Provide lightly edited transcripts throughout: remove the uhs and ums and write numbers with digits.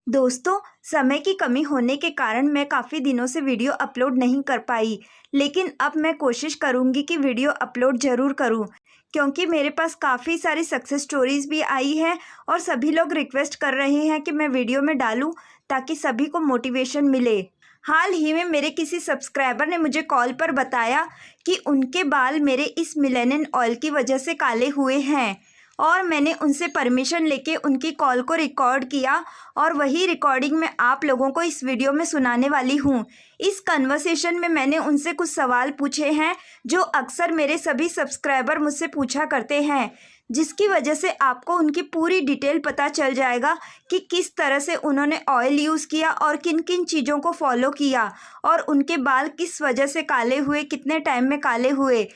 दोस्तों, समय की कमी होने के कारण मैं काफ़ी दिनों से वीडियो अपलोड नहीं कर पाई, लेकिन अब मैं कोशिश करूँगी कि वीडियो अपलोड ज़रूर करूँ, क्योंकि मेरे पास काफ़ी सारी सक्सेस स्टोरीज़ भी आई हैं और सभी लोग रिक्वेस्ट कर रहे हैं कि मैं वीडियो में डालूँ ताकि सभी को मोटिवेशन मिले। हाल ही में मेरे किसी सब्सक्राइबर ने मुझे कॉल पर बताया कि उनके बाल मेरे इस मिलेनिन ऑयल की वजह से काले हुए हैं और मैंने उनसे परमिशन लेके उनकी कॉल को रिकॉर्ड किया और वही रिकॉर्डिंग मैं आप लोगों को इस वीडियो में सुनाने वाली हूँ। इस कन्वर्सेशन में मैंने उनसे कुछ सवाल पूछे हैं जो अक्सर मेरे सभी सब्सक्राइबर मुझसे पूछा करते हैं, जिसकी वजह से आपको उनकी पूरी डिटेल पता चल जाएगा कि किस तरह से उन्होंने ऑयल यूज़ किया और किन किन चीज़ों को फॉलो किया और उनके बाल किस वजह से काले हुए, कितने टाइम में काले हुए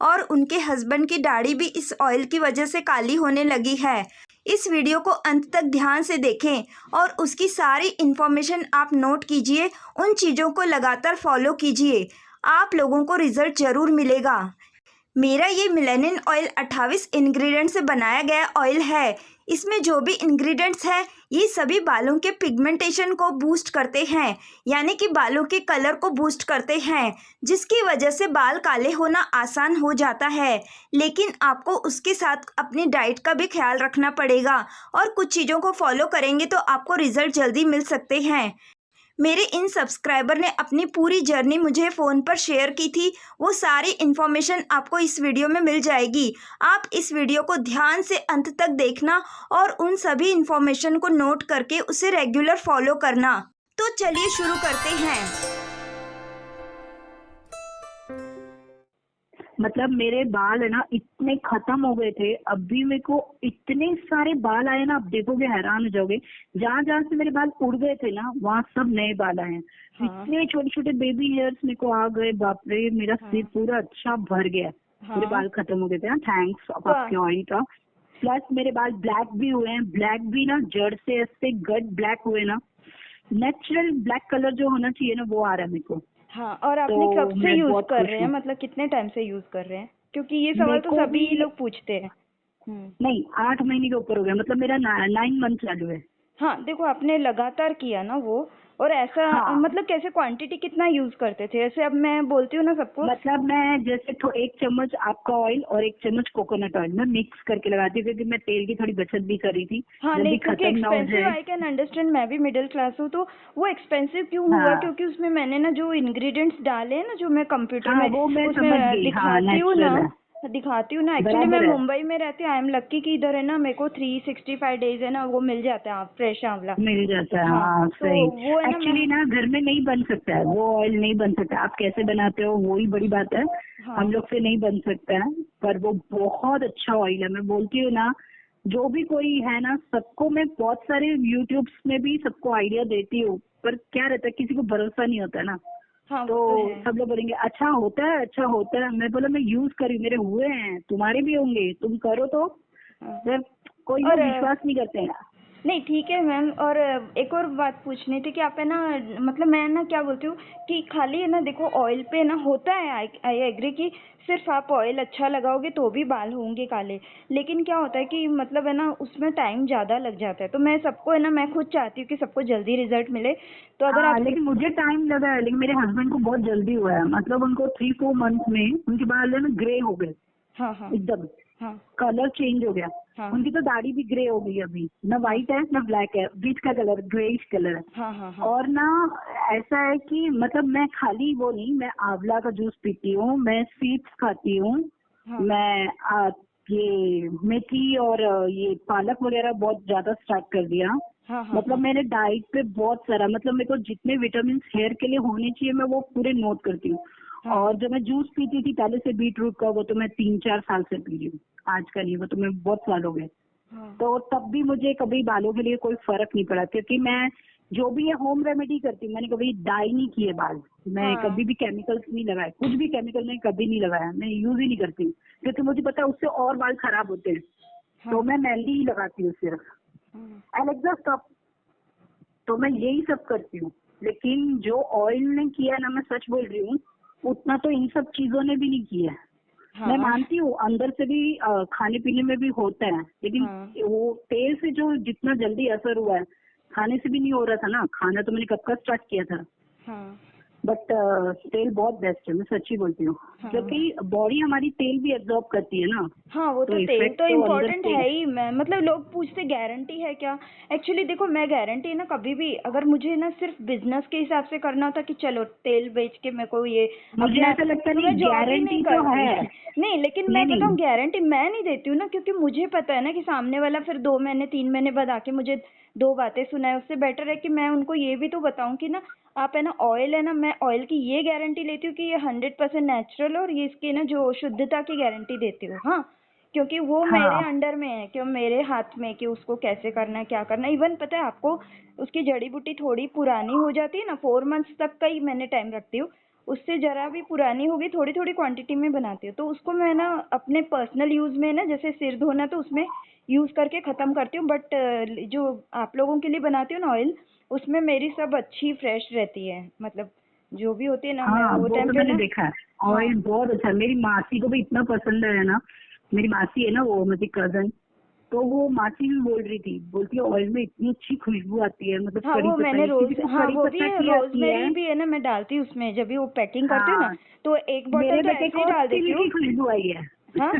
और उनके हस्बैंड की दाढ़ी भी इस ऑयल की वजह से काली होने लगी है। इस वीडियो को अंत तक ध्यान से देखें और उसकी सारी इन्फॉर्मेशन आप नोट कीजिए, उन चीज़ों को लगातार फॉलो कीजिए, आप लोगों को रिजल्ट ज़रूर मिलेगा। मेरा ये मिलेनिन ऑयल 28 इंग्रेडिएंट से बनाया गया ऑयल है। इसमें जो भी इंग्रेडिएंट्स हैं ये सभी बालों के पिगमेंटेशन को बूस्ट करते हैं, यानी कि बालों के कलर को बूस्ट करते हैं, जिसकी वजह से बाल काले होना आसान हो जाता है। लेकिन आपको उसके साथ अपनी डाइट का भी ख्याल रखना पड़ेगा और कुछ चीज़ों को फॉलो करेंगे तो आपको रिजल्ट जल्दी मिल सकते हैं। मेरे इन सब्सक्राइबर ने अपनी पूरी जर्नी मुझे फ़ोन पर शेयर की थी, वो सारी इन्फॉर्मेशन आपको इस वीडियो में मिल जाएगी। आप इस वीडियो को ध्यान से अंत तक देखना और उन सभी इन्फॉर्मेशन को नोट करके उसे रेगुलर फॉलो करना। तो चलिए शुरू करते हैं। मतलब मेरे बाल है ना इतने खत्म हो गए थे, अभी मेरे को इतने सारे बाल आए ना, आप देखोगे हैरान हो जाओगे। जहाँ जहाँ से मेरे बाल उड़ गए थे ना, वहाँ सब नए बाल आए हैं। हाँ, इतने छोटे छोटे बेबी हेयर्स मेरे को आ गए, बाप रे, मेरा सिर हाँ, पूरा अच्छा भर गया। मेरे हाँ। बाल खत्म हो गए थे ना, थैंक्स तो आपके ऑयल का। प्लस मेरे बाल ब्लैक भी हुए हैं, ब्लैक भी ना जड़ से ऐसे गट ब्लैक हुए ना, नेचुरल ब्लैक कलर जो होना चाहिए ना वो आ रहा है मेरे को। हाँ, और आपने तो कब से मैं यूज़ बहुत कर खुश रहे हैं, हूँ। मतलब कितने टाइम से यूज़ कर रहे हैं? क्योंकि ये मेरे सवाल तो को सभी भी लोग पूछते हैं। हम्म। नहीं, 8 महीने के ऊपर हो गया, मतलब मेरा 9 मंथ चालू है। हाँ, देखो आपने लगातार किया ना वो, और ऐसा हाँ, मतलब कैसे क्वांटिटी कितना यूज़ करते थे? ऐसे अब मैं बोलती हूँ ना सबको। मतलब मैं जैसे 1 चम्मच आपका ऑयल और 1 चम्मच कोकोनट ऑयल में मिक्स करके लगाती हूँ, क्योंकि मैं तेल की थोड़ी बचत भी कर रही थी, हाँ, जल्दी नहीं, क्योंकि खत्म ना हो एक्सपेंसिव जाए। आई कैन अंडरस्टैंड, मैं भी मिडिल क्लास हूँ, तो वो एक्सपेंसिव क्यों हुआ? हाँ क्योंकि उसमें मैंने ना जो इंग्रेडिएंट्स डाले हैं ना, जो मैं कंप्यूटर हाँ, में वो मैं उसमें समझ गई। हाँ, नेचुरल है, दिखाती हूँ ना, एक्चुअली मैं बराबर है, मुंबई में रहती हूँ। आई एम लक्की कि इधर है ना मेरे को 365 डेज है ना वो मिल जाता है फ्रेश आंवला। मिल जाता है। हाँ, हाँ तो सही। वो है ना मैं। एक्चुअली ना घर में नहीं बन सकता है वो ऑयल, नहीं बन सकता। आप कैसे बनाते हो वो ही बड़ी बात है, हम हाँ, लोग से नहीं बन सकता है। पर वो बहुत अच्छा ऑयल है, मैं बोलती हूँ ना, जो भी कोई है ना, सबको मैं बहुत सारे यूट्यूब्स में भी सबको आइडिया देती हूँ, पर क्या रहता है, किसी को भरोसा नहीं होता ना। हाँ, तो वो तो है। सब लोग बोलेंगे अच्छा होता है, अच्छा होता है। मैं बोला मैं यूज करी, मेरे हुए हैं, तुम्हारे भी होंगे, तुम करो तो। हाँ। फिर कोई और लोग विश्वास नहीं करते हैं। नहीं, ठीक है मैम, और एक और बात पूछनी थी कि आप है ना, मतलब मैं ना क्या बोलती हूँ कि खाली है ना, देखो ऑयल पे ना होता है, आई एग्री कि सिर्फ आप ऑयल अच्छा लगाओगे तो भी बाल होंगे काले, लेकिन क्या होता है कि मतलब है ना उसमें टाइम ज़्यादा लग जाता है। तो मैं सबको है ना, मैं खुद चाहती हूँ कि सबको जल्दी रिजल्ट मिले, तो अगर हाँ, आप। लेकिन मुझे टाइम लगा है, लेकिन मेरे हस्बैंड को बहुत जल्दी हुआ है। मतलब उनको 3-4 मंथ में उनके बाल है ना ग्रे हो गए हाँ, हाँ, एकदम, हाँ, कलर चेंज हो गया। हाँ, उनकी तो दाढ़ी भी ग्रे हो गई अभी, ना हाँ, व्हाइट है ना ब्लैक है, बीच का कलर ग्रेइश कलर है। हाँ, हाँ, हाँ, और ना ऐसा है कि मतलब मैं खाली वो नहीं, मैं आंवला का जूस पीती हूँ, मैं सीड्स खाती हूँ, हाँ, मैं ये मेथी और ये पालक वगैरह बहुत ज्यादा स्टार्ट कर दिया। हाँ, हाँ, मतलब हाँ, मैंने डाइट पे बहुत सारा, मतलब मेरे को जितने विटामिन हेयर के लिए होने चाहिए मैं वो पूरे नोट करती हूँ। हाँ, और जो मैं जूस पीती थी पहले से बीट रूट का, वो तो मैं 3-4 साल से पी रही हूँ, आज का नहीं, वो तो मैं बहुत साल हो गए। हाँ, तो तब भी मुझे कभी बालों के लिए कोई फर्क नहीं पड़ा, क्योंकि मैं जो भी ये होम रेमेडी करती हूँ, मैंने कभी डाई नहीं किए बाल, मैं हाँ, कभी भी केमिकल्स नहीं लगाए, कुछ भी केमिकल मैं कभी नहीं लगाया, मैं यूज ही नहीं करती हूँ, क्योंकि मुझे पता है उससे और बाल खराब होते हैं। तो हाँ, मैं मेहंदी ही लगाती हूँ सिर्फ, हाँ, एलेक्सा स्टॉप। तो मैं यही सब करती हूँ। लेकिन जो ऑयल ने किया ना, मैं सच बोल रही हूँ, उतना तो इन सब चीजों ने भी नहीं किया है। मैं हाँ, मानती हूँ अंदर से भी खाने पीने में भी होता है, लेकिन हाँ, वो तेल से जो जितना जल्दी असर हुआ है, खाने से भी नहीं हो रहा था ना, खाना तो मैंने कब का स्टार्ट किया था। हाँ बट तेल बहुत बेस्ट है, मैं सच्ची बोलती हूँ। हाँ क्योंकि बॉडी हमारी तेल भी एब्जॉर्ब करती है ना, हाँ, वो तो तो तेल इफेक्ट तो तो अंदर इम्पोर्टेंट से। है ही। मैं मतलब लोग पूछते गारंटी है क्या। एक्चुअली देखो, मैं गारंटी ना कभी भी, अगर मुझे ना सिर्फ बिजनेस के हिसाब से करना होता कि चलो तेल बेच के मेरे को ये मुझे अपना, ऐसा लगता तो नहीं, मैं जॉब ही नहीं गारंटी तो करती। है। नहीं, लेकिन नहीं मैं नहीं, बताऊँ, गारंटी मैं नहीं देती हूँ ना, क्योंकि मुझे पता है ना कि सामने वाला फिर 2 महीने 3 महीने बाद आके मुझे दो बातें सुनाए। उससे बेटर है कि मैं उनको ये भी तो बताऊं कि ना, आप है ना, ऑयल है ना, मैं ऑयल की ये गारंटी लेती हूँ कि ये 100% नेचुरल, और ये इसकी ना जो शुद्धता की गारंटी देती हूँ। हाँ, क्योंकि वो मेरे हाँ अंडर में है, क्यों मेरे हाथ में, कि उसको कैसे करना है, क्या करना है। इवन पता है आपको, उसकी जड़ी बूटी थोड़ी पुरानी हो जाती है ना, 4 मंथ्स तक का ही मैंने टाइम रखती हूँ। उससे जरा भी पुरानी होगी, थोड़ी थोड़ी क्वांटिटी में बनाती हूँ, तो उसको मैं ना अपने पर्सनल यूज में ना, जैसे सिर धोना तो उसमें यूज करके खत्म करती हूँ। बट जो आप लोगों के लिए बनाती हूँ ना ऑयल, उसमें मेरी सब अच्छी फ्रेश रहती है। मतलब जो भी होती है ना, मैं हाँ, वो वो टाइम तो पे मैंने ना। देखा है। हाँ ऑयल बहुत अच्छा है, मेरी मासी को भी इतना पसंद है ना। मेरी मासी है ना, वो मेरी कजन, तो वो मासी भी बोल रही थी, बोलती है ऑयल में इतनी अच्छी खुशबू आती है, मतलब हाँ, कड़ी वो पत्ता मैंने की, रोज, देखो हाँ कड़ी वो भी पत्ता है, की आती है। रोजमेरी भी है ना, मैं डालती हूँ उसमें जब भी वो पैकिंग करती हूँ ना, हाँ, तो एक बोतल मेरे तो बेटे ऐसे ही को डाल तिल देती हूँ। की खुशबू आई है। हाँ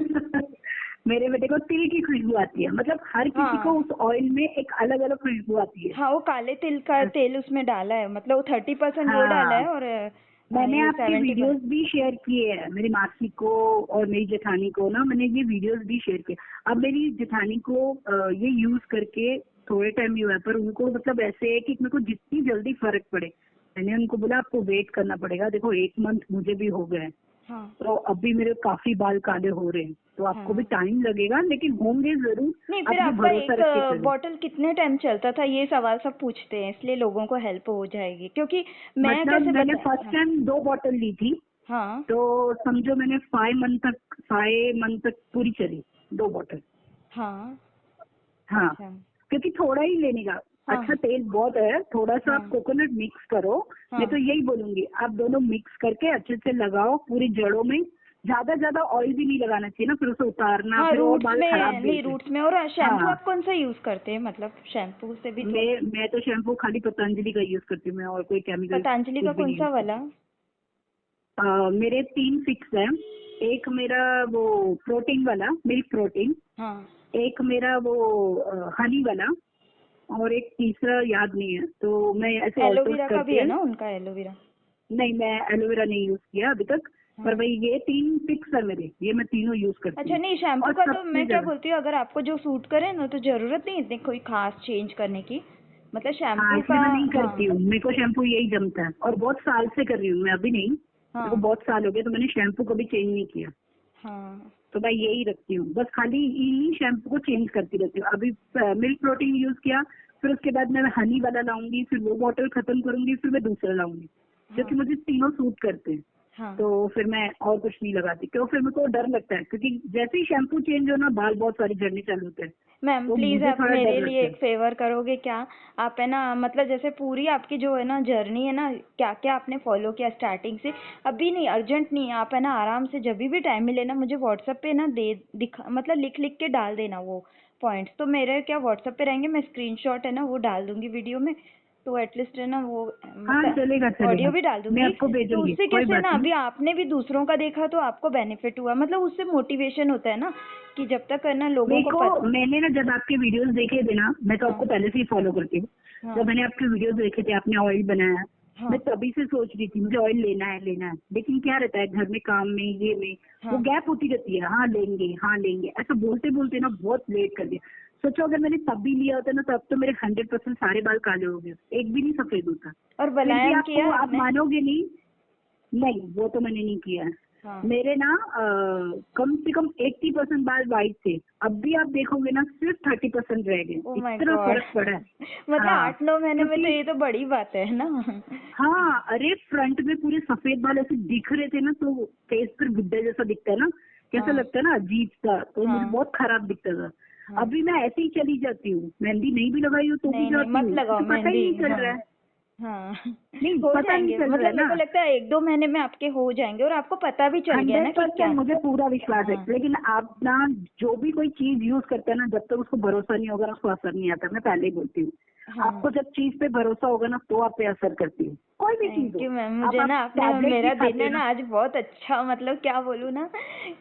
मेरे बेटे को तिल की खुशबू आती है, मतलब हर किसी को हाँ उस ऑयल में एक अलग अलग खुशबू आती है। हाँ, वो काले तिल का तेल उसमें डाला है, मतलब वो 30% वो डाला हाँ, है, और मैंने ये आपके 70। वीडियोस भी शेयर किए हैं, मेरी मासी को और मेरी जेठानी को ना, मैंने ये वीडियोस भी शेयर किए। अब मेरी जेठानी को ये यूज करके थोड़े टाइम ही हुआ है, पर उनको मतलब ऐसे है कि मेरे को जितनी जल्दी फर्क पड़े, मैंने उनको बोला आपको वेट करना पड़ेगा, देखो 1 मंथ मुझे भी हो गए हैं, हाँ तो अभी मेरे काफी बाल काले हो रहे हैं, तो आपको भी हाँ। टाइम लगेगा, लेकिन होंगे जरूर। नहीं, आप फिर ये आपका भरोसा एक रख के चलो। बॉटल कितने टाइम चलता था, ये सवाल सब पूछते हैं, इसलिए लोगों को हेल्प हो जाएगी। क्योंकि मैं मतलब कैसे मैंने बता। फर्स्ट हाँ टाइम 2 बॉटल ली थी, हाँ तो समझो मैंने 5 मंथ तक पूरी चली 2 बॉटल। हाँ। हाँ, अच्छा। क्योंकि थोड़ा ही लेने का। हाँ अच्छा तेल बहुत है, थोड़ा सा आप हाँ कोकोनट मिक्स करो। मैं तो हाँ यही बोलूंगी, आप दोनों मिक्स करके अच्छे से लगाओ पूरी जड़ों में। ज्यादा ऑयल भी नहीं लगाना चाहिए ना, फिर उसे उतारना, हाँ, फिर और रूट्स बाल खराब में भी नहीं, होते हैं। रूट्स में। और शैम्पू हाँ, आप कौन सा यूज करते हैं, मतलब शैम्पू से भी तो। मैं तो शैम्पू खाली पतंजलि का यूज करती हूँ, मैं और कोई केमिकल पतंजलि कुछ का भी कौन नहीं सा यूज वाला। करती। मेरे 3 फिक्स है। एक मेरा वो प्रोटीन वाला, मिल्क प्रोटीन। हाँ, एक मेरा वो हनी वाला, और एक तीसरा याद नहीं है, तो मैं ऐसे ऑल्टर्स एलोवेरा का भी है करके। ना उनका, एलोवेरा। नहीं, मैं एलोवेरा नहीं यूज किया अभी तक, पर हाँ। भाई ये 3 फिक्स है मेरे, ये मैं तीनों यूज करती अच्छा, हूँ। नहीं, शैम्पू और का तो सबसे मैं क्या ज्यादा, बोलती हूँ, अगर आपको जो सूट करे ना, तो जरूरत नहीं इतनी कोई खास चेंज करने की। मतलब हाँ, शैम्पू इसलिए का। मैं नहीं हाँ करती हूँ, मेरे को शैम्पू यही जमता है, और बहुत साल से कर रही हूँ मैं, अभी नहीं, मेरे को हाँ बहुत साल हो गए, तो मैंने शैम्पू कभी चेंज नहीं किया। हाँ तो मैं यही रखती हूँ, बस खाली इन्हीं शैम्पू को चेंज करती रहती हूँ। अभी मिल्क प्रोटीन यूज किया, फिर उसके बाद मैं हनी वाला लाऊंगी, फिर वो बॉटल खत्म करूंगी, फिर मैं दूसरा लाऊंगी, क्योंकि हाँ मुझे तीनों सूट करते हैं। हाँ। तो फिर मैं और कुछ नहीं लगाती, क्यों, फिर मेरे को डर लगता है, क्योंकि जैसे ही शैम्पू चेंज हो ना, बाल बहुत सारे झड़ने चालू होते हैं, मैम तो प्लीज मुझे आप थोड़ा मेरे डर लिए लगता एक है। फेवर करोगे क्या। आप है ना, मतलब जैसे पूरी आपकी जो है ना जर्नी है ना, क्या क्या आपने फॉलो किया स्टार्टिंग से। अभी नहीं, अर्जेंट नहीं है, आप है ना आराम से जब भी टाइम मिले ना, मुझे व्हाट्सएप पे ना दे दिखा, मतलब लिख लिख के डाल देना वो पॉइंट्स, तो मेरे क्या व्हाट्सएप पे रहेंगे, मैं स्क्रीनशॉट है ना वो डाल दूंगी वीडियो में। तो एटलीस्ट है ना वो, हाँ, मतलब चलेगा ऑडियो चलेगा, भी डाल मैं दूंगी। आपको तो भेजूंगी, उससे कोई कैसे बात ना, नहीं। अभी आपने भी दूसरों का देखा तो आपको बेनिफिट हुआ, मतलब उससे मोटिवेशन होता है ना, कि जब तक है ना लोगों मेरे को को, पता। मैंने ना जब आपके वीडियोस देखे थे ना, मैं तो हाँ आपको पहले से ही फॉलो करती हूँ। हाँ जब मैंने आपके वीडियोस देखे थे, आपने ऑयल बनाया, मैं हाँ तभी से सोच रही थी मुझे ऑयल लेना है, लेकिन क्या रहता है घर में, काम में, ये में, वो हाँ। गैप होती रहती है, हाँ लेंगे, ऐसा बोलते बोलते ना बहुत लेट कर दिया। सोचो अगर मैंने तब भी लिया होता ना, तब तो मेरे 100% सारे बाल काले हो गए, एक भी नहीं सफेद होता। और फिर भी वलायम किया आपको, आप आपने। मानोगे नहीं, नहीं वो तो मैंने नहीं किया है। हाँ। मेरे ना कम से कम 80% बाल वाइट थे, अब भी आप देखोगे ना सिर्फ 30% रह गए, ओ माय इतना गॉड। फर्क पड़ा है। मतलब हाँ, 8-9 महीने में तो क्योंकि ये तो बड़ी बात है ना। हाँ, अरे फ्रंट में पूरे सफेद बाल ऐसे दिख रहे थे ना, तो फेस पर गुड्डे जैसा दिखता है ना, कैसा हाँ लगता है ना, अजीब सा, तो मुझे हाँ बहुत खराब दिखता था। हाँ। अभी मैं ऐसे ही चली जाती हूँ, मेहंदी नहीं भी लगाई हो तो भी नहीं नहीं, जाती मत हूँ, लगाओ क्योंकि पता ही मेहंदी। नहीं चल हाँ रहा है। हाँ। नहीं, हो पता नहीं जाएंगे, चल रहा मतलब है मेरे को ना। लगता है 1-2 महीने में आपके हो जाएंगे, और आपको पता भी चल गया ना हंड्रेड कि क्या। परसेंट मुझे पूरा विश्वास है, हाँ लेकिन आप ना जो भी कोई चीज यूज करते हैं ना, जब तक उसको भरोसा नहीं होगा ना, उसको असर नहीं आता, मैं पहले ही बोलती हूँ। हाँ। आपको जब चीज पे भरोसा होगा ना तो आप पे असर करती है, कोई भी चीज थैंक यू हो। मैम। अब मुझे आप ना आपने टैबलेट मेरा भी दिन खाते है हो ना ना, आज बहुत अच्छा, मतलब क्या बोलूँ ना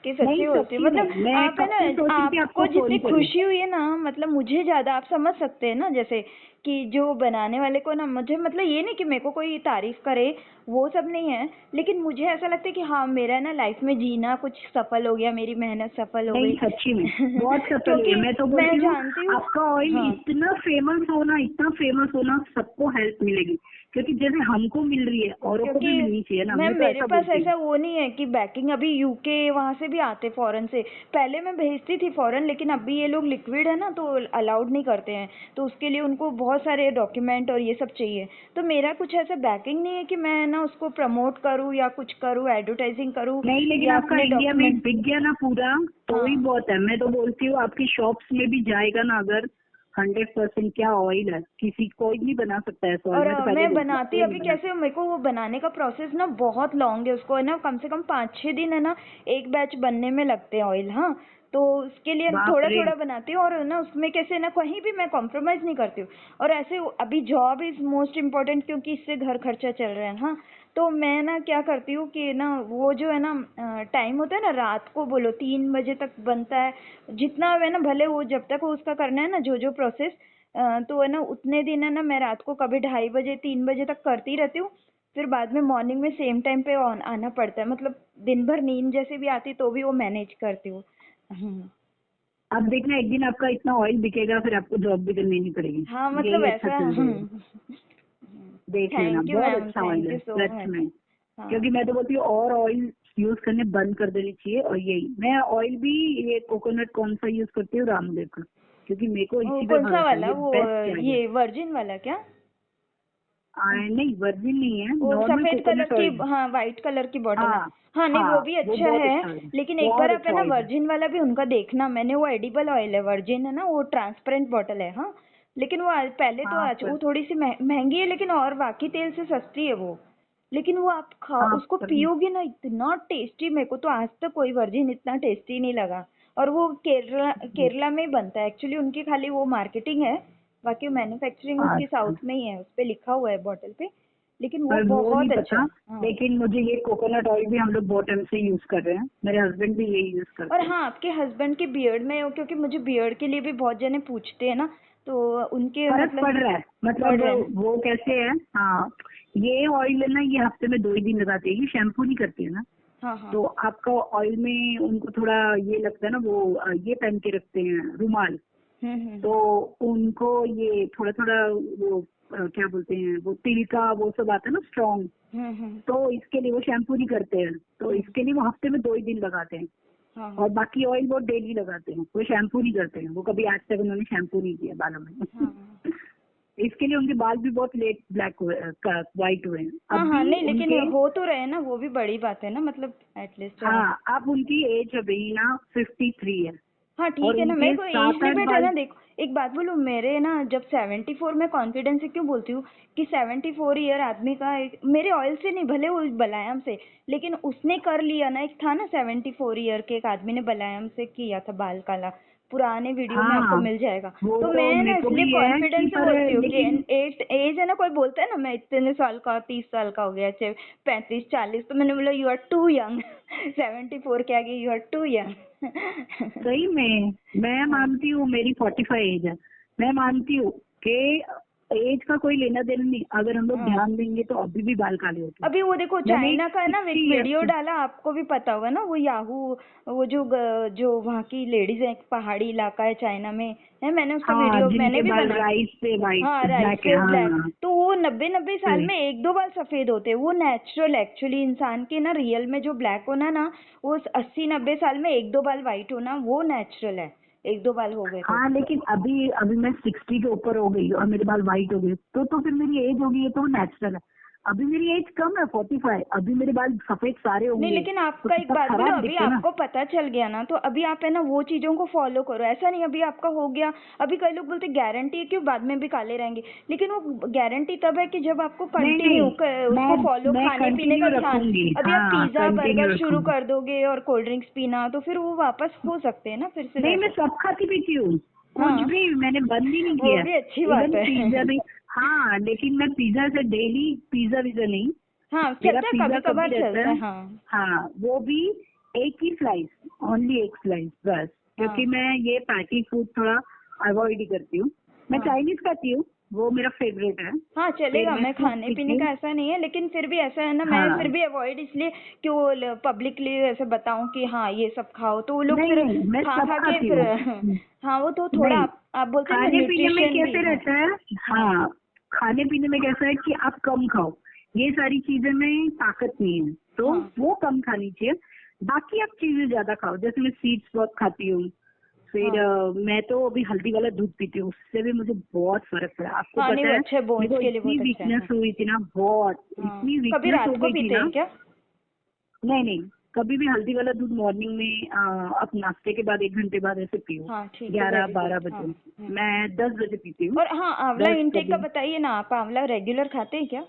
कि नहीं सच्ची बोलती हूँ, सच्ची मतलब में मैं आप है कब से ना सोच रही थी आपको आपको जितनी फोन करूं। खुशी हुई है ना, मतलब मुझे ज्यादा आप समझ सकते हैं ना, जैसे कि जो बनाने वाले को ना, मुझे मतलब ये नहीं कि मेरे को कोई तारीफ करे, वो सब नहीं है, लेकिन मुझे ऐसा लगता है कि हाँ मेरा ना लाइफ में जीना कुछ सफल हो गया, मेरी मेहनत सफल हो नहीं गई। सच्ची में बहुत सफल हुई है। क्योंकि मैं तो मैं बोलती हूँ जानती हूँ। आपका ऑयल हाँ। इतना फेमस होना, इतना फेमस होना, सबको हेल्प मिलेगी, क्योंकि जैसे हमको मिल रही है औरों को भी क्योंकि मिलनी चाहिए ना, मैम मैं तो मेरे ऐसा पास बोलती हूँ। ऐसा वो नहीं है कि बैकिंग, अभी यूके वहाँ से भी आते फॉरेन से, पहले मैं भेजती थी फॉरेन, लेकिन अभी ये लोग लिक्विड है ना तो अलाउड नहीं करते हैं, तो उसके लिए उनको बहुत सारे डॉक्यूमेंट और ये सब चाहिए। तो मेरा कुछ ऐसा बैकिंग नहीं है कि मैं ना उसको प्रमोट करूँ या कुछ करूँ, एडवर्टाइजिंग करूँ नहीं लेकिन या आपका अपने इंडिया में डॉक्यूमेंट। बिक गया ना पूरा, तो ही हाँ। बहुत है। मैं तो बोलती हूँ आपकी शॉप्स में भी जाएगा ना अगर, 100% क्या ऑयल है, किसी कोई नहीं बना सकता ऐसा ऑयल, और मैं तो पहले मैं बोलती हूँ बनाती कोई नहीं अभी बना कैसे हूँ, मेरे को वो बनाने का प्रोसेस ना बहुत लॉन्ग है, उसको है ना कम से कम 5-6 दिन है ना एक बैच बनने में लगते हैं ऑयल। हाँ। तो उसके लिए सकता। बाप थोड़ा रे। थोड़ा बनाती हूँ, और ना उसमें कैसे ना कहीं भी मैं कॉम्प्रोमाइज़ नहीं करती हूँ। और ऐसे अभी जॉब इज़ मोस्ट इम्पोर्टेंट, क्योंकि इससे घर खर्चा चल रहा है। हाँ। तो मैं ना क्या करती हूँ कि ना वो जो है ना टाइम होता है ना, रात को बोलो 3 बजे तक बनता है, जितना है ना, भले वो जब तक वो उसका करना है ना जो जो प्रोसेस, तो है ना उतने दिन है ना मैं रात को कभी 2:30 बजे 3 बजे तक करती रहती हूँ। फिर बाद में मॉर्निंग में सेम टाइम पे ऑन आना पड़ता है, मतलब दिन भर नींद जैसे भी आती तो भी वो मैनेज करती हूँ। अब देखना एक दिन आपका इतना ऑयल बिकेगा फिर आपको जॉब भी करनी नहीं पड़ेगी, हाँ मतलब यही अच्छा ऐसा। चल जाएगा। देख लेना थैंक यू बहुत मैम, अच्छा ऑयल थैंक है यू सो सच मच। में। हाँ। क्योंकि मैं तो बोलती हूँ और ऑयल यूज करने बंद कर देनी चाहिए, और यही मैं ऑयल भी ये कोकोनट कौन सा यूज करती हूँ, रामदेव का, क्योंकि मेरे को वो इसी पे कौन सा भरोसा है, वाला, ये वो बेस्ट है। ये वर्जिन वाला क्या? नहीं वर्जिन नहीं है, वो नॉर्मल सफेद कलर कोकोनट की, ऑयल। हाँ वाइट कलर की बॉटल है। हाँ हाँ नहीं वो हाँ, भी वो अच्छा बहुत है, अच्छा ऑयल है, लेकिन एक बार बहुत आप है अच्छा ना ऑयल है। वर्जिन वाला भी उनका देखना, मैंने वो एडिबल ऑयल है, वर्जिन है ना, वो ट्रांसपेरेंट बॉटल है। हाँ। लेकिन वो पहले तो हाँ आज पर वो थोड़ी सी महंगी है, लेकिन और बाकी तेल से सस्ती है वो। लेकिन वो आप खा हाँ उसको पर पियोगे ना, इतना टेस्टी, मेरे को तो आज तक कोई वर्जिन इतना टेस्टी नहीं लगा। और वो केरला केरला में ही बनता है एक्चुअली, उनकी खाली वो मार्केटिंग है, बाकी मैन्युफैक्चरिंग उसकी अच्छा, साउथ में ही है, उस पे लिखा हुआ है बॉटल पे। लेकिन वो पर वो नहीं बहुत अच्छा पता। है। हाँ। लेकिन मुझे ये कोकोनट ऑयल भी हम लोग बहुत टाइम से यूज कर रहे हैं, मेरे हस्बैंड भी यही यूज और करते हैं। हाँ आपके हस्बैंड के बियर्ड में हो, क्योंकि मुझे बियर्ड के लिए भी बहुत जने पूछते हैं ना, तो उनके फर्क मतलब पड़ रहा है, पड़ मतलब रहे हैं। वो कैसे है। हाँ, ये ऑयल है ना, ये हफ्ते में 2 ही दिन लगाते हैं, ये शैम्पू नहीं करते हैं ना। हाँ हाँ। तो आपका ऑयल में उनको थोड़ा ये लगता है ना, वो ये पहन के रखते हैं रुमाल, तो हम्म। उनको ये थोड़ा थोड़ा वो क्या बोलते हैं, वो तिल का वो सब आता है ना स्ट्रॉन्ग, हम्म। तो इसके लिए वो शैम्पू नहीं करते हैं, तो हम्म। इसके लिए वो हफ्ते में 2 ही दिन लगाते हैं। हाँ और हाँ। बाकी ऑयल वो डेली लगाते हैं, वो शैम्पू नहीं करते हैं, वो कभी आज तक उन्होंने शैम्पू नहीं किया बालों में। हाँ इसके लिए उनके बाल भी बहुत लेट ब्लैक हुए, व्हाइट हुए हैं हाँ। अब हाँ भी नहीं लेकिन उनके। हो तो रहे ना, वो भी बड़ी बात है ना, मतलब एटलीस्ट। हाँ, अब उनकी एज अभी ना 53 है, हाँ और ठीक है ना, मेरे उनके को एज 7-8 लिमिट है बाल। ना, देखो एक बात बोलूँ, मेरे ना जब 74, मैं कॉन्फिडेंस से क्यों बोलती हूँ कि 74 ईयर आदमी का मेरे ऑयल से नहीं, भले वो बलायम से, लेकिन उसने कर लिया ना, एक था ना 74 ईयर के एक आदमी ने बलायम से किया था बाल काला, पुराने वीडियो में आपको हाँ, मिल जाएगा। वो तो तो मैं ना मेरे को इसलिए भी है कि कॉन्फिडेंस से पर बोलती हूँ कि लेकिन एज एज है ना, कोई बोलता है ना मैं इतने साल का, 30 साल का हो गया, चाहे 35-40, तो मैंने बोला यू आर टू यंग। 74 के आगे यू आर टू यंग। सही में मैं हाँ। मानती हूँ मेरी 45 एज है, मैं मानती हूँ कि एज का कोई लेना देना नहीं, अगर हम लोग हाँ ध्यान देंगे तो अभी भी बाल काले होते हैं। अभी वो देखो मैंने चाइना का है ना, एक 60 ईयर्स वीडियो की। डाला, आपको भी पता होगा ना, वो याहू, वो जो वहाँ की लेडीज है, एक पहाड़ी इलाका है चाइना में, है, मैंने उसका हाँ, वीडियो मैंने जिनके भी बाल बना। राइट से हाँ वाइट राइट ब्लैक है, से हाँ ब्लैक, हाँ। तो वो 90-90 साल सही। में 1-2 बाल सफेद होते हैं, वो नेचुरल एक्चुअली, इंसान के ना रियल में जो ब्लैक होना ना, वो 80-90 साल में 1-2 बाल वाइट होना वो नेचुरल है, 1-2 बाल हो गए तो। हाँ लेकिन अभी अभी मैं 60 के ऊपर हो गई और मेरे बाल वाइट हो गए, तो फिर मेरी एज होगी, ये तो नेचुरल है। अभी मेरी एज कम है 45, अभी मेरे बाल सफेद सारे नहीं होंगे लेकिन तो आपका एक कितना बात बोलो, खराब अभी दिखते ना। आपको पता चल गया ना, तो अभी आप है ना वो चीजों को फॉलो करो, ऐसा नहीं अभी आपका हो गया। अभी कई लोग बोलते गारंटी है क्यों, बाद में भी काले रहेंगे, लेकिन वो गारंटी तब है कि जब आपको नहीं नहीं, कंटिन्यू उसको फॉलो, मैं खाने पीने कंटिन्यू का ध्यान। रखूंगी, अभी आप हाँ पिज्जा कंटिन्यू बर्गर शुरू रखूंगी। कर दोगे और कोल्ड ड्रिंक्स पीना, तो फिर वो वापस हो सकते हैं ना फिर से नहीं मैं वैसे। सब खाती पीती हूँ, कुछ भी मैंने बंद ही नहीं वो किया। भी अच्छी बात इवन है। पिज्जा भी, हाँ, लेकिन मैं पिज्जा से डेली पिज्जा विज़ा नहीं, हाँ मेरा चलता है, पिज्जा कभी कभार कभी रहता चलता है। है। हाँ हाँ, वो भी एक ही स्लाइस, ओनली एक स्लाइस बस, क्योंकि हाँ मैं ये पैकेट फूड थोड़ा अवॉइड ही करती हूँ। मैं हाँ चाइनीज खाती हूँ, वो मेरा फेवरेट है। हाँ फिर चलेगा, मैं मैं सूप खाने पीती पीने का हूँ। ऐसा नहीं है, लेकिन फिर भी ऐसा है ना, मैं फिर हाँ, भी अवॉइड इसलिए कि वो पब्लिकली ऐसे बताऊं कि हाँ ये सब खाओ, तो वो लोग नहीं फिर नहीं, मैं खा सब खा के खाती फिर हूँ। हाँ वो तो थोड़ा नहीं, आप बोलते हैं ना खाने पीने में न्यूट्रिशन भी। कैसे हाँ रहता है, हाँ हाँ, खाने पीने में कैसा है कि आप कम खाओ, ये सारी चीजें में ताकत नहीं है, तो हाँ वो कम खानी चाहिए। बाकी आप चीजें ज्यादा खाओ, जैसे मैं सीड्स बहुत खाती हूँ। फिर हाँ मैं तो अभी हल्दी वाला दूध पीती हूँ, उससे भी मुझे बहुत फर्क पड़ा। आपको हाँ नहीं पता वो है, अच्छा है, मेरे बोन्स को के लिए इतनी बहुत अच्छा है। वीकनेस हाँ हुई थी ना, बहुत हाँ इतनी कभी वीकनेस हो रात को गई थी पीते ना। हैं क्या? नहीं नहीं, कभी भी हल्दी वाला दूध मॉर्निंग में आप नाश्ते के बाद 1 घंटे बाद ऐसे पियो, हाँ ठीक है, 11-12 वेरी गुड। हाँ बजे। मैं 10 बजे पीती हूँ। और हाँ आंवला 10 इनटेक का कभी। बताइए ना, आप आंवला रेगुलर खाते हैं क्या?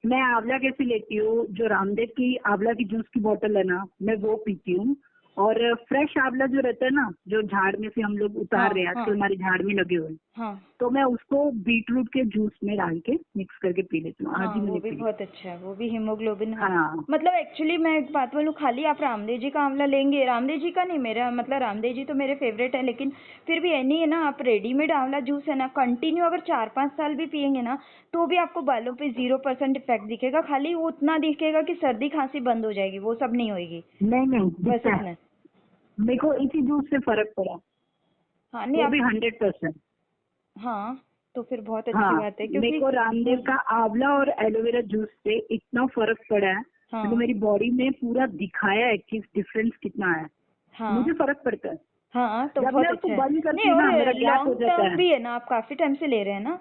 मैं आंवला कैसे लेती हूँ, जो रामदेव की आंवला की जूस की बोतल है ना, मैं वो पीती हूँ। और फ्रेश आंवला जो रहता है ना, जो झाड़ में से हम लोग हाँ उतार रहे हैं, हाँ आजकल हमारे झाड़ में लगे हुए हैं, हाँ तो मैं उसको बीटरूट के जूस में डाल के मिक्स करके पी लेती हूँ। आज हाँ ही वो मैंने भी पी। बहुत अच्छा है, वो भी हीमोग्लोबिन। हाँ हाँ मतलब एक्चुअली मैं एक बात बोलूँ, खाली आप रामदेव जी का आंवला लेंगे, रामदेव जी का नहीं, मेरा मतलब रामदेव जी तो मेरे फेवरेट है, लेकिन फिर भी नहीं है ना, आप रेडीमेड आंवला जूस है ना, कंटिन्यू अगर 4-5 साल भी पियेंगे ना, तो भी आपको बालों पे 0% इफेक्ट दिखेगा, खाली वो उतना दिखेगा कि सर्दी खांसी बंद हो जाएगी, वो सब नहीं होगी, नहीं नहीं, बस दिखता है, इतना। मेरे को इसी जूस से फर्क पड़ा, हाँ नहीं वो आप। भी 100%। हाँ तो फिर बहुत अच्छी हाँ, बात है, मेरे क्योंकि को रामदेव का आंवला और एलोवेरा जूस से इतना फर्क पड़ा है, मतलब हाँ मेरी बॉडी में पूरा दिखाया है कि डिफरेंस कितना है। मुझे हाँ फर्क पड़ता है, हाँ तो जब बहुत मैं उसको अच्छा है। बंद करती नहीं हूँ और ना, मेरा गैप हो लॉन्ग जाता टर्म है। भी है ना, आप काफी टाइम से ले रहे हैं ना,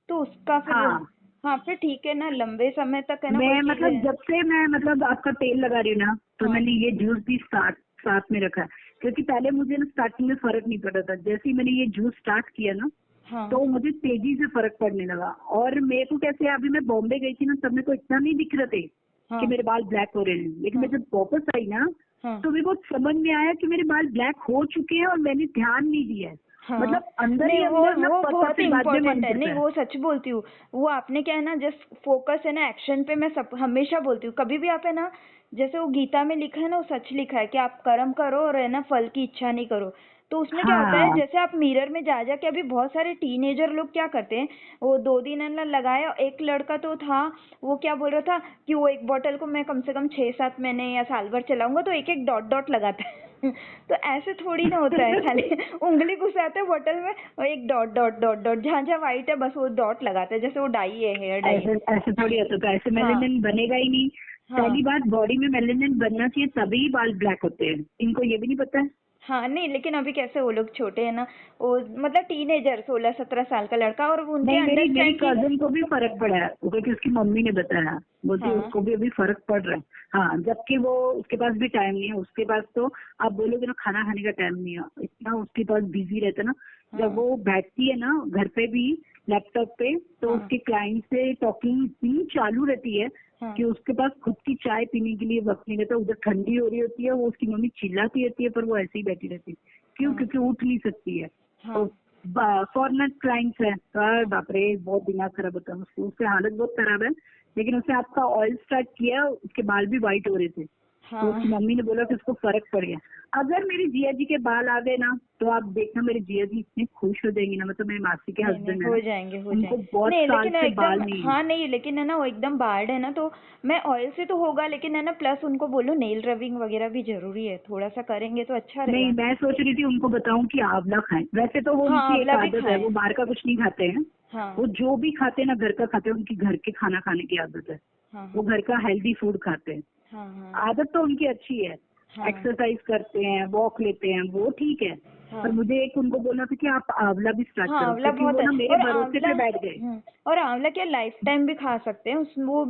तो उसका फिर। हाँ, हाँ फिर ठीक है ना, लंबे समय तक है ना कोई मैं चीज मतलब है। जब से मैं मतलब आपका तेल लगा रही हूँ ना, तो हाँ मैंने ये जूस भी साथ में रखा है, क्योंकि पहले मुझे ना स्टार्टिंग में फर्क नहीं पड़ा था। जैसे ही मैंने ये जूस स्टार्ट किया ना, हाँ तो मुझे तेजी से फर्क पड़ने लगा। और मेरे को कैसे, अभी मैं बॉम्बे गई थी ना, तब मेरे को इतना नहीं दिख रहे थे कि हाँ मेरे बाल ब्लैक हो रहे हैं, लेकिन मैं हाँ जब वापस आई ना, हाँ तो मेरे को समझ में आया कि मेरे बाल ब्लैक हो चुके हैं और मैंने ध्यान नहीं दिया है। हाँ मतलब अंदर नहीं ही वो अंदर ना वो पता, बहुत फिर बाद में मन इम्पोर्टेंट है, करता नहीं है। वो सच बोलती हूँ। वो आपने क्या है ना, जस्ट फोकस है ना एक्शन पे, मैं सब हमेशा बोलती हूँ, कभी भी आप है ना, जैसे वो गीता में लिखा है ना, वो सच लिखा है कि आप कर्म करो और है ना फल की इच्छा नहीं करो। तो उसमें क्या होता है, हाँ जैसे आप मिरर में जा जा के, अभी बहुत सारे टीनेजर लोग क्या करते हैं, वो 2 दिन है ना लगाया, एक लड़का तो था, वो क्या बोल रहा था कि वो एक बोतल को मैं कम से कम 6-7 महीने या साल भर चलाऊंगा, तो एक एक डॉट डॉट लगाता है। तो ऐसे थोड़ी ना होता है, खाली उंगली घुसाते हैं बोतल में और एक डॉट डॉट डॉट डॉट, जहाँ जहाँ व्हाइट है बस वो डॉट लगाते हैं, जैसे वो डाई है, हेयर डाई है। ऐसे ऐसे थोड़ी होता, तो ऐसे हाँ मेलेनिन बनेगा ही नहीं। हाँ पहली बात, बॉडी में मेलेनिन बनना चाहिए तभी बाल ब्लैक होते हैं, इनको ये भी नहीं पता है। हाँ नहीं लेकिन अभी कैसे वो लोग छोटे हैं ना, वो मतलब टीनेजर 16-17 साल का लड़का, और उनके नहीं, मेरी मेरी अंडरस्टैंड की। कजिन को भी फर्क पड़ा है, वो क्योंकि उसकी मम्मी ने बताया, बोलती है हाँ उसको भी अभी फर्क पड़ रहा है। हाँ, जबकि वो, उसके पास भी टाइम नहीं है, उसके पास तो आप बोलोगे ना खाना खाने का टाइम नहीं है, इतना उसके पास बिजी रहता है ना। जब हाँ वो बैठती है ना घर पे भी लैपटॉप पे, तो हाँ उसके क्लाइंट से टॉकिंग इतनी चालू रहती है हाँ कि उसके पास खुद की चाय पीने के लिए वक्त नहीं रहता। उधर ठंडी हो रही होती है, वो उसकी मम्मी चिल्लाती रहती है, पर वो ऐसे ही बैठी रहती है। क्यों? हाँ क्योंकि उठ नहीं सकती है। हाँ तो फॉरनर क्लाइंट्स है, तो हाँ बाप रे, बहुत दिमाग खराब होता है उसको, उससे हालत बहुत खराब है। लेकिन उसने आपका ऑयल स्टार्ट किया, उसके बाल भी व्हाइट हो रहे थे, तो उसकी हाँ मम्मी ने बोला कि उसको फर्क पड़ गया। अगर मेरी जिया जी के बाल आ गए ना, तो आप देखना मेरी जिया जी इतनी खुश हो जाएंगी ना, मतलब मेरे मासी के नहीं नहीं हस्बैंड है हो ना, जाएंगे हो उनको जाएंगे, बहुत नहीं साल लेकिन से बाल एकदम। नहीं है। हाँ नहीं लेकिन है ना, वो एकदम बार्ड है ना, तो मैं ऑयल से तो होगा, लेकिन है ना प्लस उनको बोलो नेल रबिंग वगैरह भी जरूरी है, थोड़ा सा करेंगे तो अच्छा नहीं, रहेगा। मैं सोच रही थी उनको बताऊं कि आंवला खाएं, वैसे तो वो हाँ उनकी एक आंवला भी आदत है, खाएं। वो बाहर का कुछ नहीं खाते हैं। हाँ वो जो भी खाते हैं ना, घर का खाते हैं, उनकी घर के खाना खाने की आदत है। हाँ वो हाँ घर का हेल्दी फूड खाते हैं। हाँ हाँ आदत तो उनकी अच्छी है, हाँ एक्सरसाइज करते हैं, वॉक लेते हैं, वो ठीक है। पर हाँ मुझे एक उनको बोलना था कि आप आंवला भी स्टार्ट हाँ करो, आंवला क्योंकि बहुत वो है। ना मेरे और भरोसे आंवला। पे बैठ गए। और आंवला क्या लाइफ टाइम भी खा सकते हैं, उस वो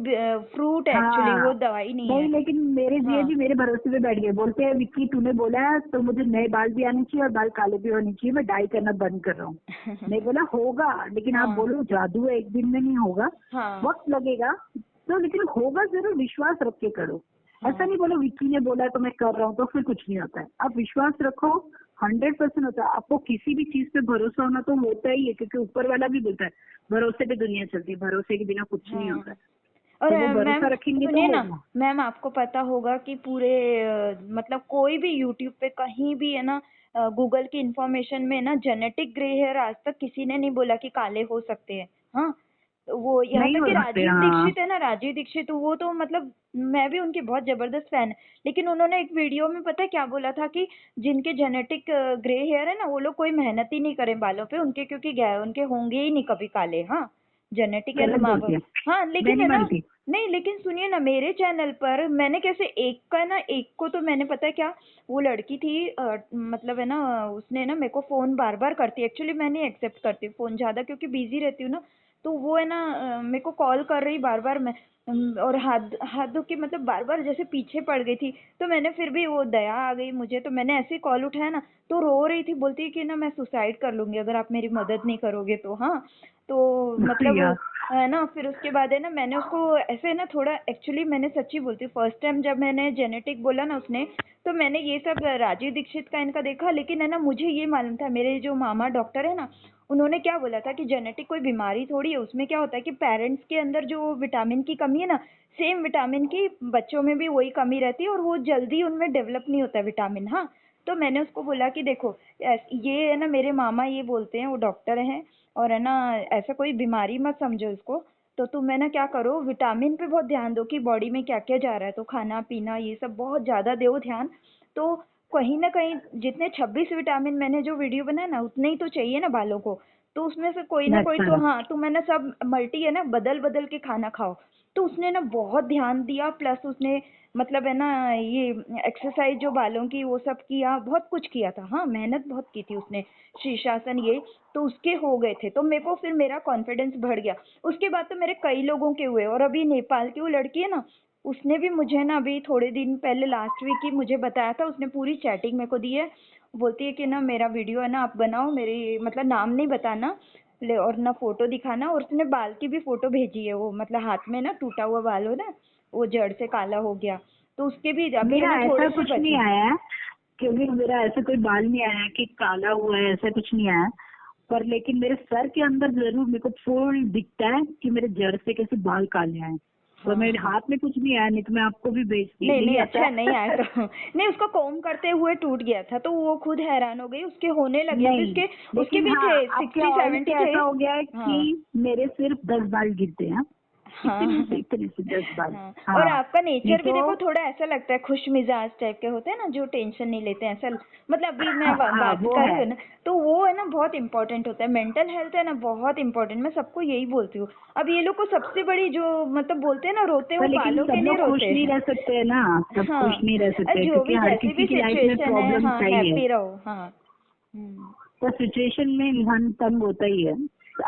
फ्रूट है एक्चुअली, हाँ, वो दवाई नहीं नहीं, है। लेकिन मेरे जिया हाँ जी मेरे भरोसे पे बैठ गए, बोलते हैं विक्की तूने बोला है तो मुझे नए बाल भी आने चाहिए और बाल काले भी होने चाहिए, मैं डाई करना बंद कर रहा हूँ। मैं बोला होगा, लेकिन आप हाँ बोलो जादू है, एक दिन में नहीं होगा, हाँ वक्त लगेगा, तो लेकिन होगा जरूर, विश्वास रख के करो। ऐसा हाँ नहीं बोलो विक्की ने बोला तो मैं कर रहा हूँ, तो फिर कुछ नहीं होता है। आप विश्वास रखो, 100% होता है। आपको किसी भी चीज पे भरोसा होना तो होता ही है, क्योंकि ऊपर वाला भी बोलता है भरोसे पे दुनिया चलती है, भरोसे के बिना कुछ नहीं होता है। और तो वो मैम भरोसा रखेंगे तो सुनिए ना होगा। मैम, आपको पता होगा कि पूरे मतलब कोई भी यूट्यूब पे कहीं भी है ना, गूगल की इंफॉर्मेशन में ना जेनेटिक ग्रे हेयर आज तक किसी ने नहीं बोला कि काले हो सकते हैं। हाँ, तो वो यहाँ नहीं तक हो कि सकते, राजीव हाँ। दीक्षित है ना, राजीव दीक्षित वो तो मतलब मैं भी उनकी बहुत जबरदस्त फैन है। लेकिन उन्होंने एक वीडियो में पता है क्या बोला था कि जिनके जेनेटिक ग्रे हेयर है ना, वो लोग कोई मेहनत ही नहीं करें बालों पे उनके, क्योंकि गए उनके होंगे ही नहीं कभी काले। हाँ, जेनेटिक है ना गलत माँ बोलती बाप। है, हाँ मैं लेकिन नहीं है ना, मानती। नहीं लेकिन सुनिए ना, मेरे चैनल पर मैंने कैसे एक का ना, एक को तो मैंने पता है क्या, वो लड़की थी मतलब है ना, उसने ना मेरे को फोन बार बार करती, एक्चुअली मैं नहीं एक्सेप्ट करती फोन ज्यादा क्योंकि बिजी रहती हूँ ना। तो वो है ना मेरे को कॉल कर रही बार बार, मैं और हाथ हाथ धो के मतलब बार बार जैसे पीछे पड़ गई थी। तो मैंने फिर भी, वो दया आ गई मुझे, तो मैंने ऐसे ही कॉल उठाया ना, तो रो रही थी, बोलती है कि ना मैं सुसाइड कर लूंगी अगर आप मेरी मदद नहीं करोगे तो। हाँ, तो मतलब यार, है ना, फिर उसके बाद है ना मैंने उसको ऐसे ना थोड़ा, एक्चुअली मैंने सच्ची बोलती हूँ, फर्स्ट टाइम जब मैंने जेनेटिक बोला ना उसने, तो मैंने ये सब राजीव दीक्षित का इनका देखा, लेकिन है ना मुझे ये मालूम था, मेरे जो मामा डॉक्टर है ना, उन्होंने क्या बोला था कि जेनेटिक कोई बीमारी थोड़ी है, उसमें क्या होता है कि पेरेंट्स के अंदर जो विटामिन की कमी है ना, सेम विटामिन की बच्चों में भी वही कमी रहती है और वो जल्दी उनमें डेवलप नहीं होता विटामिन। हाँ, तो मैंने उसको बोला कि देखो ये है ना, मेरे मामा ये बोलते हैं, वो डॉक्टर हैं, और है ना ऐसा कोई बीमारी मत समझो इसको। तो तुम है ना क्या करो, विटामिन पे बहुत ध्यान दो कि बॉडी में क्या क्या जा रहा है, तो खाना पीना ये सब बहुत ज्यादा दो ध्यान। तो कहीं ना कहीं जितने 26 विटामिन मैंने जो वीडियो बनाया ना, उतने ही तो चाहिए ना बालों को। तो उसमें से कोई ना कोई तो, अच्छा। हाँ, तो मैंने सब मल्टी है ना, बदल बदल के खाना खाओ। तो उसने ना बहुत ध्यान दिया, प्लस उसने मतलब है ना ये एक्सरसाइज जो बालों की वो सब किया, बहुत कुछ किया था। हाँ, मेहनत बहुत की थी उसने, शीर्षासन ये, तो उसके हो गए थे। तो मेरे को फिर मेरा कॉन्फिडेंस बढ़ गया। उसके बाद तो मेरे कई लोगों के हुए, और अभी नेपाल की वो लड़की है ना, उसने भी मुझे ना अभी थोड़े दिन पहले लास्ट वीक ही मुझे बताया था, उसने पूरी चैटिंग मेरे को दी है। बोलती है कि ना मेरा वीडियो है ना आप बनाओ, मेरी मतलब नाम नहीं बताना ले, और ना फोटो दिखाना, और उसने बाल की भी फोटो भेजी है, वो मतलब हाथ में ना टूटा हुआ बाल हो ना, वो जड़ से काला हो गया, तो उसके भी अभी है मेरा ना ऐसा थोड़े से कुछ नहीं बचे। आया है, क्योंकि मेरा ऐसा कोई बाल नहीं आया है कि काला हुआ है, ऐसा कुछ नहीं आया। पर लेकिन मेरे सर के अंदर जरूर मेरे को फुल दिखता है कि मेरे जड़ से कैसे बाल काले आए। पर हाँ मेरे हाँ, हाथ में कुछ नहीं आया, नहीं तो मैं आपको भी भेजती, नहीं नहीं नहीं, आता अच्छा नहीं आया है। तो नहीं, उसको कोम करते हुए टूट गया था, तो वो खुद हैरान हो गई, उसके होने लगे अभी, नहीं, उसके उसके लेकिन भी हाँ, थे आपके 60 ऑयल से 70 थे। ऐसा हो गया है हाँ कि मेरे सिर्फ 10 बाल गिरते हैं। हाँ इतने से 10 बाल। हाँ, और हाँ, आपका नहीं नेचर भी तो देखो थोड़ा ऐसा लगता है, खुश मिजाज टाइप के होते हैं ना, जो टेंशन नहीं लेते हैं ऐसा, मतलब अभी मैं हाँ, बात वो कर है। रही हूँ ना, तो वो है ना बहुत इंपॉर्टेंट होता है, मेंटल हेल्थ है ना बहुत इंपॉर्टेंट, मैं सबको यही बोलती हूँ। अब ये लोग को सबसे बड़ी जो मतलब बोलते हैं ना, रोते पर वो लेकिन बालों के सब लिए लोग खुश रोते नहीं हैं। रह सकते हैं ना, सब खुश हाँ, नहीं रह सकते, जो क्योंकि भी हर जैसी किसी भी की लाइफ में सिचुएशन है, प्रॉब्लम हाँ चाहिए। हैप्पी रहो। हाँ। तो सिचुएशन में इंसान तंग होता ही है।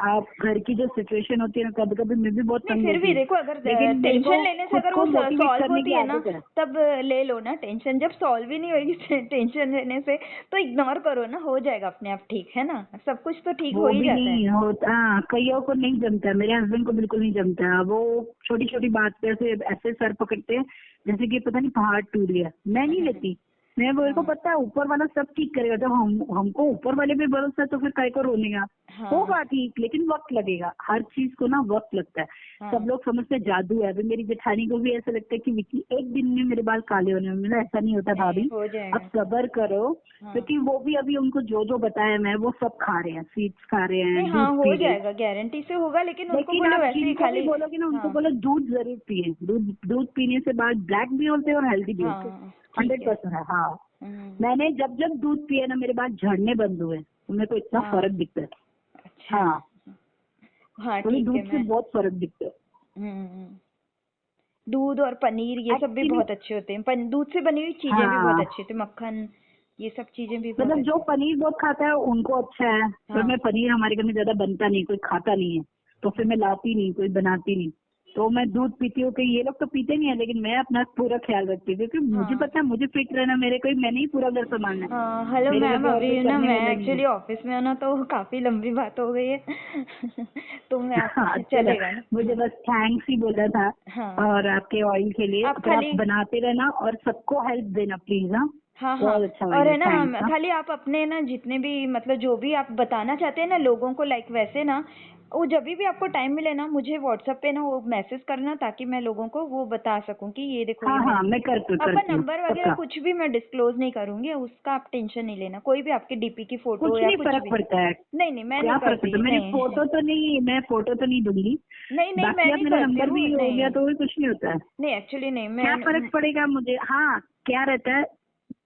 आप घर की जो सिचुएशन होती है ना, कभी कभी मैं भी बहुत नहीं तंग फिर होती भी हूँ। देखो, अगर लेकिन मेरे को टेंशन लेने से खुद अगर वो को मोटिवेट सॉल्व करने होती की है ना, आदत है। तब ले लो ना टेंशन, जब सॉल्व ही नहीं होगी टेंशन लेने से, तो इग्नोर करो ना, हो जाएगा अपने आप ठीक, है ना, सब कुछ तो ठीक हो वो ही भी जाता है। नहीं होता, हाँ, कईयों को नहीं जमता है, मेरे हस्बैंड को बिल्कुल नहीं जमता है। वो छोटी छोटी बात पे ऐसे ऐसे सर पकड़ते हैं जैसे कि पता नहीं पहाड़ टूट गया। मैं नहीं लेती, मैं मेरे को हाँ पता है ऊपर वाला सब ठीक करेगा। जब हमको ऊपर वाले पे भरोसा है तो फिर काय को रोने का। हाँ होगा ठीक, लेकिन वक्त लगेगा, हर चीज को ना वक्त लगता है। सब हाँ लोग समझते हैं जादू है। अभी मेरी जेठानी को भी ऐसा लगता है कि विकी एक दिन में मेरे बाल काले होने में, मतलब ऐसा नहीं होता नहीं भाभी, हो अब जाएगा। सब्र करो। हाँ, क्योंकि वो भी अभी उनको जो जो बताया मैं वो सब खा रहे हैं, स्वीट्स खा रहे नहीं हैं, हाँ दूध हो पी रहे हैं। जाएगा, गारंटी से होगा, लेकिन उनको लेकिन बोलो आप वैसे ही जिनको भी खाली। बोलोगे ना, उनको हाँ बोलो दूध जरूर पिए। दूध दूध पीने से बाल ब्लैक भी होते हैं और हेल्दी भी होते हैं। हाँ ठीक है। 100% है, हाँ। हम्म, मैंने जब जब दूध पिए ना, मेरे बाल झड़ने बंद हुए, तो मेरे को इतना हाँ फर्क दिखता है। अच्छा, हाँ, हाँ मुझे ठीक है। दूध से मैं बहुत फर्क दिखता है हम्म, दूध और पनीर ये सब भी एक्चुअली। बहुत अच्छे होते हैं, दूध से बनी हुई चीजें भी बहुत हाँ, अच्छी होती हैं, मक्खन ये सब चीजें भी बहुत मतलब जो अच्छी। पनीर बहुत खाता है उनको अच्छा है। पर हाँ मैं पनीर हमारे घर में ज्यादा बनता नहीं, कोई खाता नहीं है, तो फिर मैं लाती नहीं, कोई बनाती नहीं। तो मैं दूध पीती हूँ। कि ये लोग तो पीते नहीं है, लेकिन मैं अपना पूरा ख्याल रखती हूँ, क्योंकि मुझे हाँ पता है मुझे फिट रहना, मेरे कोई मैंने ही पूरा घर संभालना है। हाँ, हेलो मेरे मैम, लगे और कोई अभी ना करने मैं वाला ही नहीं है। एक्चुअली ऑफिस में हूँ ना, तो काफी लंबी बात हो गई है तो मैं आप हाँ, चलो, चलेगा ना। मुझे हाँ बस थैंक्स ही बोला था। हाँ, और आपके ऑयल के लिए, आप पर आप खाली बनाते रहना और सबको हेल्प देना प्लीज। हाँ, हाँ हाँ। बहुत अच्छा ऑयल और है, है ना थैंक्स। हाँ खाली आप अपने ना जितने भी मतलब जो भी आप बताना चाहते हैं ना लोगों को लाइक वैसे ना वो जब भी आपको टाइम मिले ना मुझे व्हाट्सएप पे ना वो मैसेज करना ताकि मैं लोगों को वो बता सकूं कि ये देखो हाँ ये मेरे हाँ, मैं आपका करती हूँ नंबर वगैरह पक्का। कुछ भी मैं डिस्क्लोज नहीं करूंगी उसका आप टेंशन नहीं लेना कोई भी आपकी डीपी की फोटो कुछ या नहीं कुछ फर्क भी पड़ता है। नहीं नहीं मैं नहीं क्या फर्क पड़ता करती है, मेरी नहीं फोटो तो नहीं, मैं फोटो तो नहीं दूंगी। नहीं नहीं मैं बाकी आप नहीं मेरा करती नंबर हूँ भी हो गया नहीं तो भी कुछ नहीं होता है। नहीं एक्चुअली नहीं मैं क्या फर्क पड़ेगा मुझे? हाँ, क्या रहता है,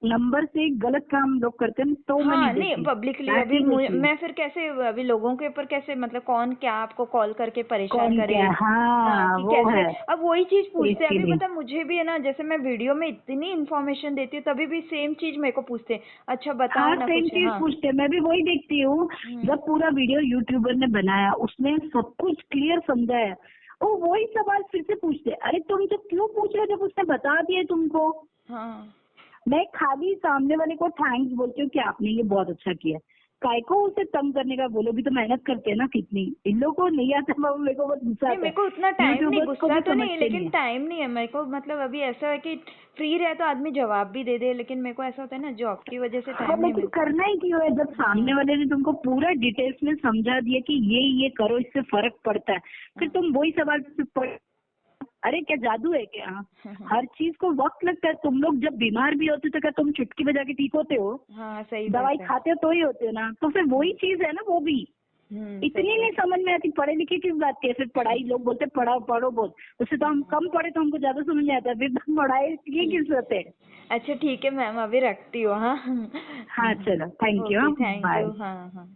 नंबर से गलत काम लोग करते हैं तो मैं नहीं हाँ नहीं देती, पब्लिकली अभी बाकी कुछ नहीं। मैं फिर कैसे अभी लोगों के ऊपर कैसे मतलब कौन क्या आपको कॉल करके परेशान कौन करे क्या, हाँ हाँ कि वो कैसे है, अब वही चीज तो पूछते हैं इसके अभी लिए। पता मुझे भी है ना जैसे मैं वीडियो में इतनी इन्फॉर्मेशन देती हूँ तभी भी सेम चीज मेरे को पूछते हैं अच्छा बताओ हाँ ना सेम कुछ चीज हाँ पूछते हैं, मैं भी वही देखती हूँ। हम्म जब पूरा वीडियो यूट्यूबर ने बनाया उसने सब कुछ क्लियर समझाया, वो वही सवाल फिर से पूछते हैं। अरे तुम जब क्यों पूछ रहे हो जब उसने बता दिया तुमको? हाँ मैं खाली सामने वाले को थैंक्स बोलती हूँ कि आपने ये बहुत अच्छा किया। काय को उसे तंग करने का, बोलो भी तो मेहनत करते हैं ना कितनी। इन लोगों को नहीं आता, मेरे को बहुत गुस्सा नहीं आता मेरे है। को उतना टाइम नहीं यूट्यूबर्स को गुस्सा भी तो नहीं समझते नहीं लेकिन है। टाइम नहीं है मेरे को मतलब अभी ऐसा है कि फ्री रहे तो आदमी जवाब भी दे दे लेकिन मेरे को ऐसा होता है ना जॉब की वजह से हाँ टाइम नहीं लेकिन मिलता करना ही क्यों है जब सामने हाँ वाले ने तुमको पूरा डिटेल्स में समझा दिया कि ये करो इससे फर्क पड़ता है, फिर हाँ तुम वही सवाल अरे क्या जादू है क्या? हर चीज को वक्त लगता है। तुम लोग जब बीमार भी होते हो तो क्या तुम चुटकी बजा के ठीक होते हो? हाँ सही दवाई बात है खाते हो तो ही होते हो ना, तो फिर वही चीज है ना वो भी। सही इतनी नहीं बात है समझ में आती, पढ़े लिखे किस बात के? फिर पढ़ाई लोग बोलते पढ़ाओ पढ़ो बहुत, उससे तो हम कम पढ़े तो हमको ज्यादा समझ में आता है, फिर तो पढ़ाई की किस जरूरत है? अच्छा ठीक है मैम अभी रखती हूँ हाँ हाँ चलो, thank you, okay thank bye. You हाँ हाँ